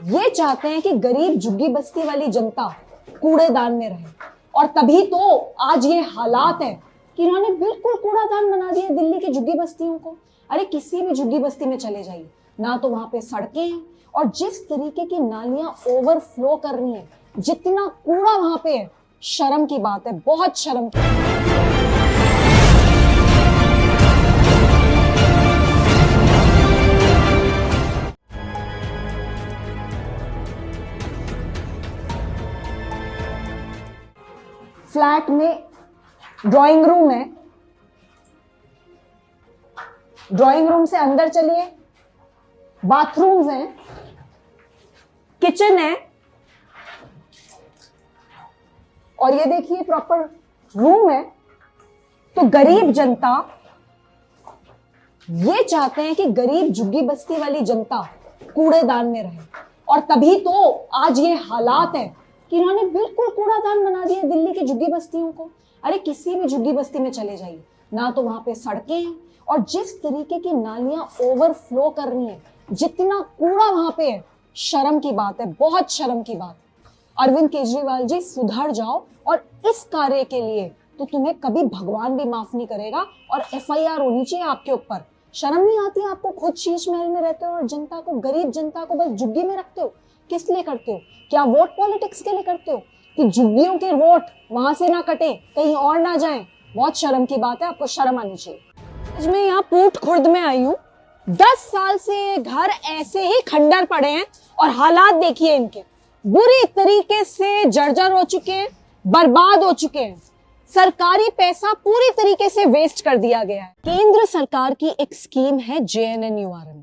ये चाहते हैं कि गरीब झुग्गी बस्ती वाली जनता कूड़ेदान में रहे, और तभी तो आज ये हालात है कि इन्होंने बिल्कुल कूड़ादान बना दिया दिल्ली की झुग्गी बस्तियों को। अरे किसी भी झुग्गी बस्ती में चले जाइए ना, तो वहां पे सड़कें हैं, और जिस तरीके की नालियां ओवरफ्लो कर रही हैं, जितना कूड़ा वहां पे है, शर्म की बात है, बहुत शर्म की। फ्लैट में ड्राइंग रूम है, ड्राइंग रूम से अंदर चलिए, बाथरूम्स हैं, किचन है, और ये देखिए प्रॉपर रूम है। तो गरीब जनता ये चाहते हैं कि गरीब झुग्गी बस्ती वाली जनता कूड़ेदान में रहे, और तभी तो आज ये हालात है कि इन्होंने बिल्कुल कूड़ादान बना दिया दिल्ली की झुग्गी बस्तियों को। अरे किसी भी झुग्गी बस्ती में चले जाइए ना, तो वहां पे सड़कें हैं, और जिस तरीके की नालियां ओवरफ्लो कर रही हैं, जितना कूड़ा वहां पे है, शर्म की बात है, बहुत शर्म की बात है। अरविंद केजरीवाल जी सुधर जाओ, और इस कार्य के लिए तो तुम्हें कभी भगवान भी माफ नहीं करेगा, और FIR होनी चाहिए आपके ऊपर। शर्म नहीं आती आपको? खुद शीश महल में रहते हो और जनता को, गरीब जनता को बस झुग्गी में रखते हो। किस लिए करते हो? क्या वोट पॉलिटिक्स के लिए करते हो कि झुग्गियों के वोट वहां से ना कटे, कहीं और ना जाएं? बहुत शर्म की बात है, आपको शर्म आनी चाहिए। आज मैं यहाँ पूट खुर्द में आई हूँ, 10 साल से ये घर ऐसे ही खंडर पड़े हैं, और हालात देखिए इनके, बुरी तरीके से जर्जर हो चुके हैं, बर्बाद हो चुके हैं। सरकारी पैसा पूरी तरीके से वेस्ट कर दिया गया है। केंद्र सरकार की एक स्कीम है JNNURM।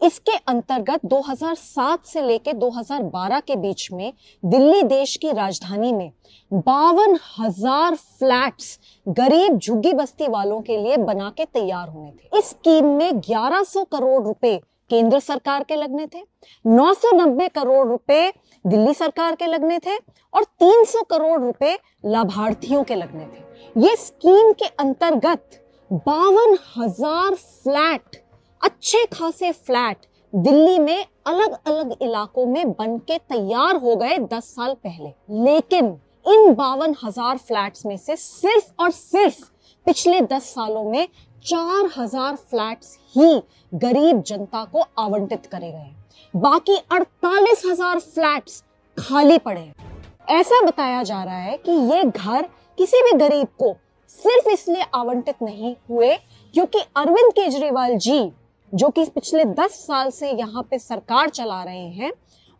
इसके अंतर्गत 2007 से लेकर 2012 के बीच में दिल्ली देश की राजधानी में 52,000 फ्लैट्स गरीब झुग्गी बस्ती वालों के लिए बना के तैयार होने थे। इस स्कीम में 1100 करोड़ रुपए केंद्र सरकार के लगने थे, 990 करोड़ रुपए दिल्ली सरकार के लगने थे, और 300 करोड़ रुपए लाभार्थियों के लगने थे। ये स्कीम के अंतर्गत 52,000 फ्लैट, अच्छे खासे फ्लैट दिल्ली में अलग अलग इलाकों में बन के तैयार हो गए 10 साल पहले। लेकिन इन 52,000 फ्लैट्स में से सिर्फ और सिर्फ पिछले 10 सालों में 4,000 फ्लैट्स ही गरीब जनता को आवंटित करे गए। बाकी 48,000 फ्लैट्स खाली पड़े हैं। ऐसा बताया जा रहा है कि ये घर किसी भी गरीब को सिर्फ इसलिए आवंटित नहीं हुए क्योंकि अरविंद केजरीवाल जी, जो कि पिछले 10 साल से यहाँ पे सरकार चला रहे हैं,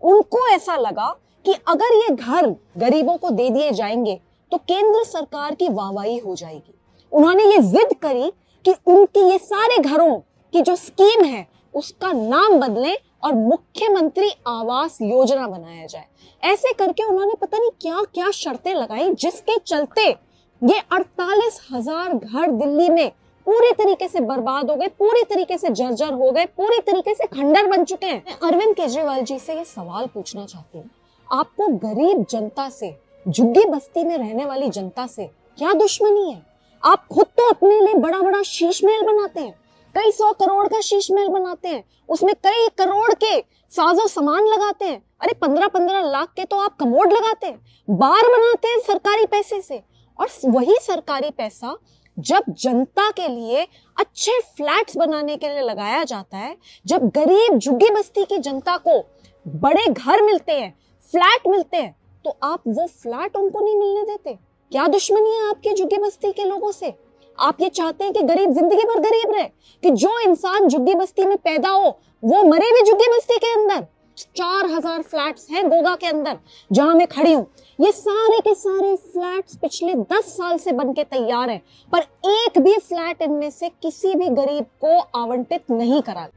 उनको ऐसा लगा कि अगर ये घर गरीबों को दे दिए जाएंगे तो केंद्र सरकार की वाहवाही हो जाएगी। उन्होंने ये जिद करी कि उनकी ये सारे घरों की जो स्कीम है उसका नाम बदलें और मुख्यमंत्री आवास योजना बनाया जाए। ऐसे करके उन्होंने पता नहीं क्या क्या शर्तें लगाई, जिसके चलते ये 48,000 घर दिल्ली में पूरी तरीके से बर्बाद हो गए, पूरी तरीके से जर्जर हो गए, पूरी तरीके से खंडर बन चुके हैं। मैं अरविंद केजरीवाल जी से ये सवाल पूछना चाहती हूँ, आपको गरीब जनता से, झुग्गी बस्ती में रहने वाली जनता से क्या दुश्मनी है? आप खुद तो अपने लिए बड़ा बड़ा शीश महल बनाते हैं, कई 100 करोड़ का शीश महल बनाते हैं, उसमें कई करोड़ के साजो सामान लगाते हैं। अरे 15-15 लाख के तो आप कमोड लगाते हैं, बार बनाते हैं सरकारी पैसे से। और वही सरकारी पैसा जब जनता के लिए अच्छे फ्लैट्स बनाने के लिए लगाया जाता है, जब गरीब झुग्गी बस्ती की जनता को बड़े घर मिलते हैं, फ्लैट मिलते हैं, तो आप वो फ्लैट उनको नहीं मिलने देते। क्या दुश्मनी है आपकी झुग्गी बस्ती के लोगों से? आप ये चाहते हैं कि गरीब जिंदगी भर गरीब रहे, कि जो इंसान झुग्गी बस्ती में पैदा हो वो मरे भी झुग्गी बस्ती के अंदर। 4,000 फ्लैट्स हैं गोगा के अंदर जहां मैं खड़ी हूं। ये सारे के सारे फ्लैट्स पिछले 10 साल से बनके तैयार हैं, पर एक भी फ्लैट इनमें से किसी भी गरीब को आवंटित नहीं करा।